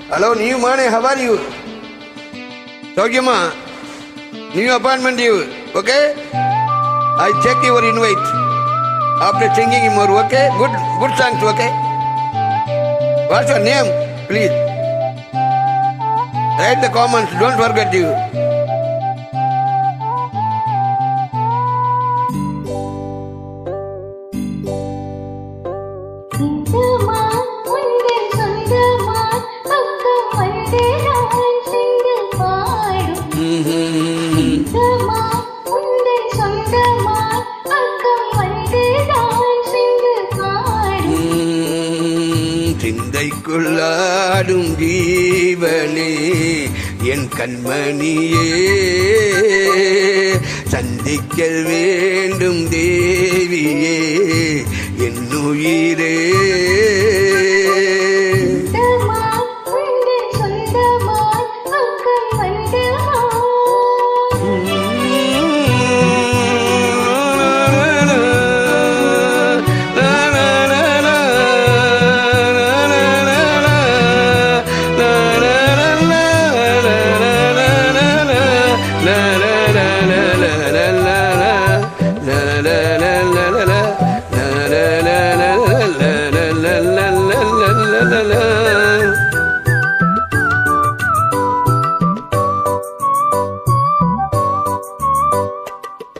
Hello, new morning. How are you? Sogyama, new appointment you. Okay? I check your invite. After singing more, okay? Good songs, okay? What's your name, please? Write the comments. Don't forget you. சிந்தைக்குள்ளாடும் ஜீவனே என் கண்மணியே சந்திக்க வேண்டும் தேவியே என் உயிரே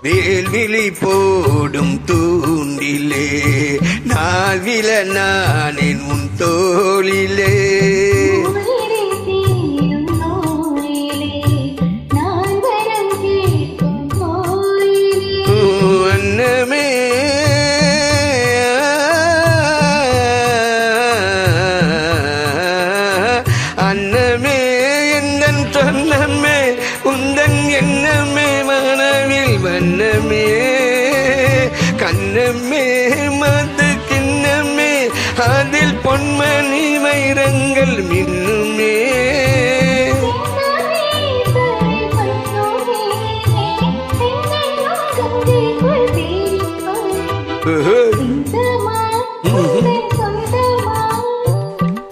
வேல்விழி போடும் தூண்டிலே நாவில நானேன் உன் தோளிலே அன்னமே அன்னமே என்னன் சொன்னமே உந்தன் எண்ணமே மனவில் வண்ணமே கண்ணமே மது கிண்ணமே அதில் பொன்மணி வைரங்கள் மின்னுமே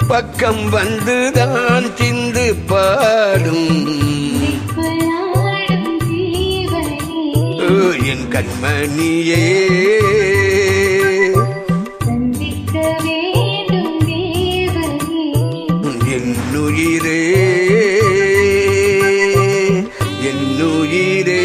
பக்கம் வந்துதான் சிந்து பாடும் என் கண்மணியே சந்திக்க வேண்டும் தேவனே என் உயிரே என் உயிரே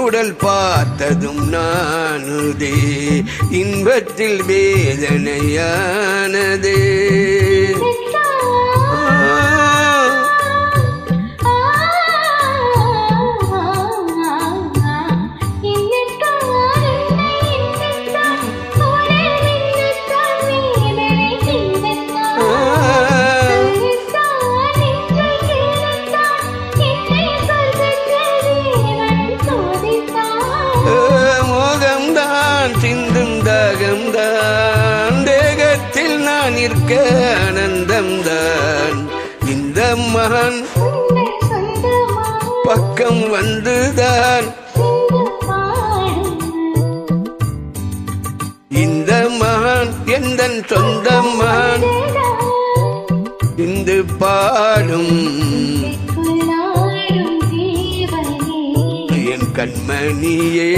உடல் பார்த்ததும் நானுதே இன்பத்தில் வேதனையானதே சிந்தும் தாகம்தான் தேகத்தில் நான் இருக்க ஆனந்தம்தான் இந்த மகன் பக்கம் வந்துதான் இந்த மகன் எந்தன் சொந்த மகன் இந்து பாடும் என் கண்மணியே